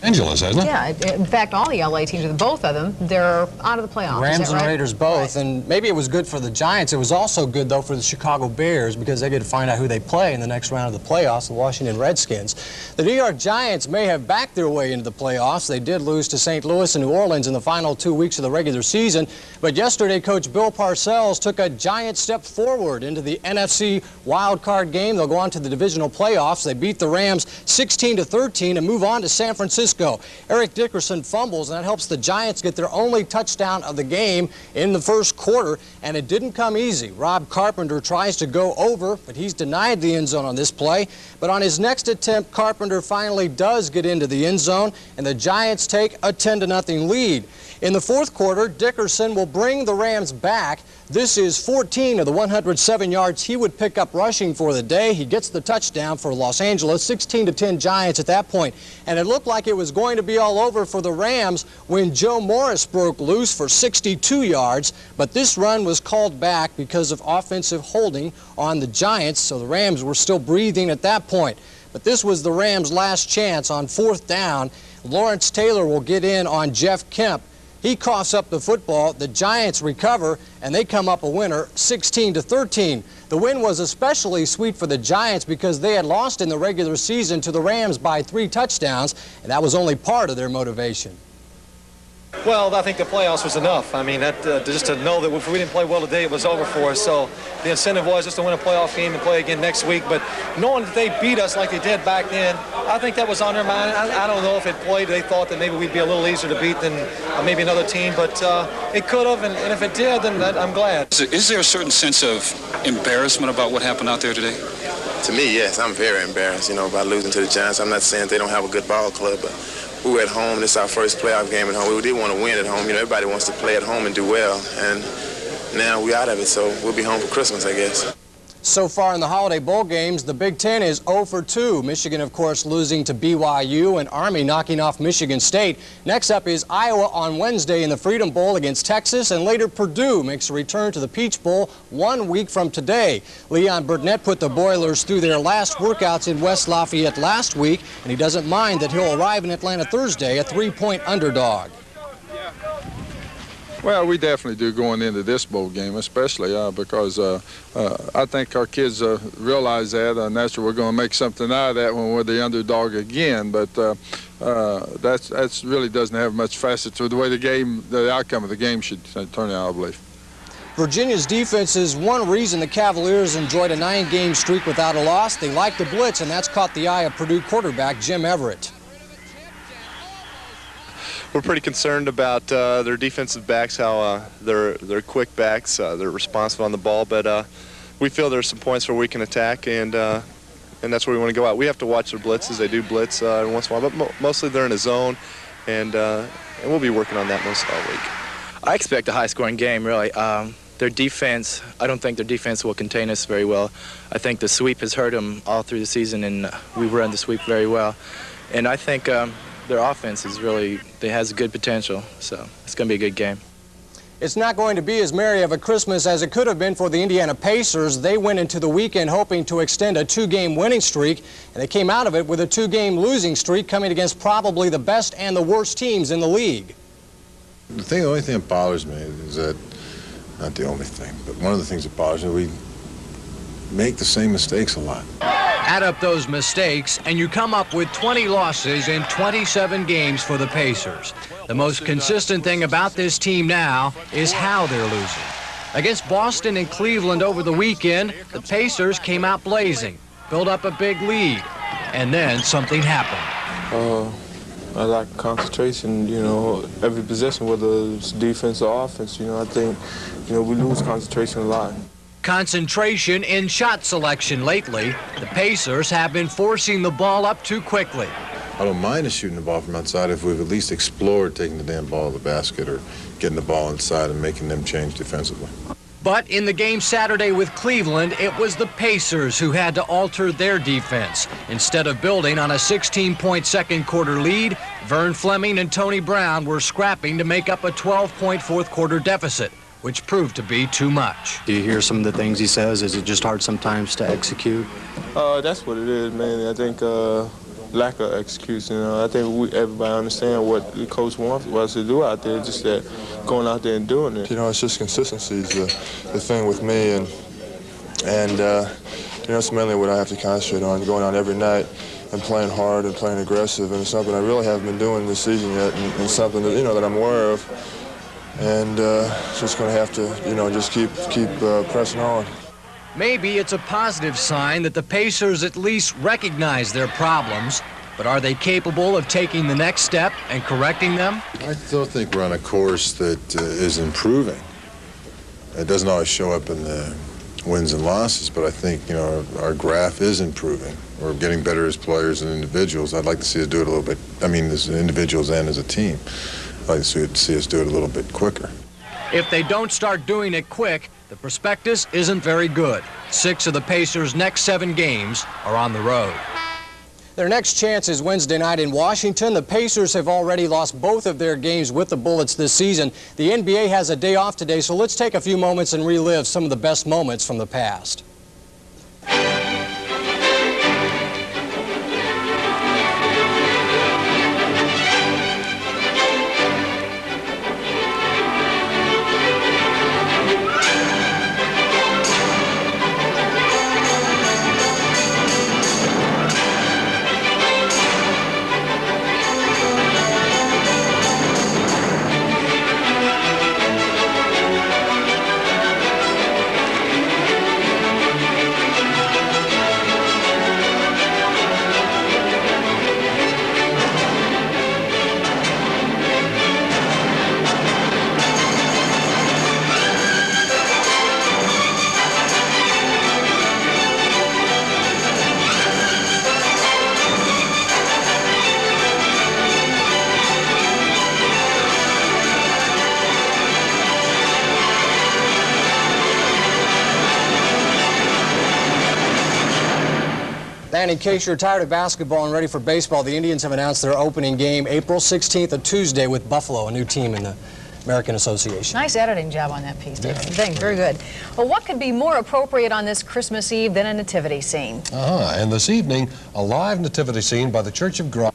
Angeles, hasn't it? Yeah, in fact, all the LA teams, both of them, they're out of the playoffs. Rams and right? Raiders both, Right. and maybe it was good for the Giants. It was also good, though, for the Chicago Bears because they get to find out who they play in the next round of the playoffs, the Washington Redskins. The New York Giants may have backed their way into the playoffs. They did lose to St. Louis and New Orleans in the final 2 weeks of the regular season, but yesterday, Coach Bill Parcells took a giant step forward into the NFC wild card game. They'll go on to the divisional playoffs. They beat the Rams 16-13 and move on to San Francisco. Eric Dickerson fumbles, and that helps the Giants get their only touchdown of the game in the first quarter, and it didn't come easy. Rob Carpenter tries to go over, but he's denied the end zone on this play. But on his next attempt, Carpenter finally does get into the end zone, and the Giants take a 10-0 lead. In the fourth quarter, Dickerson will bring the Rams back. This is 14 of the 107 yards he would pick up rushing for the day. He gets the touchdown for Los Angeles, 16-10 Giants at that point. And it looked like it was going to be all over for the Rams when Joe Morris broke loose for 62 yards. But this run was called back because of offensive holding on the Giants, so the Rams were still breathing at that point. But this was the Rams' last chance on fourth down. Lawrence Taylor will get in on Jeff Kemp. He coughs up the football, the Giants recover, and they come up a winner, 16-13. The win was especially sweet for the Giants because they had lost in the regular season to the Rams by 3 touchdowns, and that was only part of their motivation. Well, I think the playoffs was enough. I mean, just to know that if we didn't play well today, it was over for us. So the incentive was just to win a playoff game and play again next week. But knowing that they beat us like they did back then, I think that was on their mind. I don't know if it played. They thought that maybe we'd be a little easier to beat than maybe another team. But it could have, and if it did, then I'm glad. Is there a certain sense of embarrassment about what happened out there today? To me, yes. I'm very embarrassed, by losing to the Giants. I'm not saying they don't have a good ball club, but we were at home. This is our first playoff game at home. We did want to win at home. Everybody wants to play at home and do well. And now we're out of it, so we'll be home for Christmas, I guess. So far in the Holiday Bowl games, the Big Ten is 0 for 2. Michigan, of course, losing to BYU, and Army knocking off Michigan State. Next up is Iowa on Wednesday in the Freedom Bowl against Texas, and later Purdue makes a return to the Peach Bowl 1 week from today. Leon Burnett put the Boilers through their last workouts in West Lafayette last week, and he doesn't mind that he'll arrive in Atlanta Thursday, a 3-point underdog. Well, we definitely do going into this bowl game, especially because I think our kids realize that, and that's we're going to make something out of that when we're the underdog again. But that's really doesn't have much facet to the way the outcome of the game should turn out, I believe. Virginia's defense is one reason the Cavaliers enjoyed a 9-game streak without a loss. They like to blitz, and that's caught the eye of Purdue quarterback Jim Everett. We're pretty concerned about their defensive backs, how they're quick backs, they're responsive on the ball, but we feel there's some points where we can attack, and that's where we want to go out. We have to watch their blitzes. They do blitz every once in a while, but mostly they're in a zone, and we'll be working on that most all week. I expect a high-scoring game, really. Their defense, I don't think their defense will contain us very well. I think the sweep has hurt them all through the season, and we run the sweep very well. And I think their offense is really, it has good potential, so it's going to be a good game. It's not going to be as merry of a Christmas as it could have been for the Indiana Pacers. They went into the weekend hoping to extend a 2-game winning streak, and they came out of it with a 2-game losing streak coming against probably the best and the worst teams in the league. The only thing that bothers me is that, not the only thing, but one of the things that bothers me, we make the same mistakes a lot. Add up those mistakes, and you come up with 20 losses in 27 games for the Pacers. The most consistent thing about this team now is how they're losing. Against Boston and Cleveland over the weekend, the Pacers came out blazing, built up a big lead, and then something happened. I lack concentration, every possession, whether it's defense or offense, I think, we lose concentration a lot. Concentration in shot selection lately. The Pacers have been forcing the ball up too quickly. I don't mind us shooting the ball from outside if we've at least explored taking the damn ball to the basket or getting the ball inside and making them change defensively. But in the game Saturday with Cleveland, it was the Pacers who had to alter their defense. Instead of building on a 16-point second quarter lead, Vern Fleming and Tony Brown were scrapping to make up a 12-point fourth quarter deficit, which proved to be too much. Do you hear some of the things he says? Is it just hard sometimes to execute? That's what it is, man. I think lack of execution. I think everybody understand what the coach wants us to do out there, just that going out there and doing it. It's just consistency is the thing with me, and it's mainly what I have to concentrate on, going out every night and playing hard and playing aggressive, and it's something I really haven't been doing this season yet, and something that, that I'm aware of, and just going to have to, just keep pressing on. Maybe it's a positive sign that the Pacers at least recognize their problems, but are they capable of taking the next step and correcting them? I still think we're on a course that is improving. It doesn't always show up in the wins and losses, but I think, our graph is improving. We're getting better as players and individuals. I'd like to see us do it a little bit, as individuals and as a team. I'd like to see us do it a little bit quicker. If they don't start doing it quick, the prospectus isn't very good. 6 of the Pacers' next 7 games are on the road. Their next chance is Wednesday night in Washington. The Pacers have already lost both of their games with the Bullets this season. The NBA has a day off today, so let's take a few moments and relive some of the best moments from the past. And in case you're tired of basketball and ready for baseball, the Indians have announced their opening game April 16th, a Tuesday, with Buffalo, a new team in the American Association. Nice editing job on that piece, David. Thanks, very good. Well, what could be more appropriate on this Christmas Eve than a nativity scene? And this evening, a live nativity scene by the Church of Christ.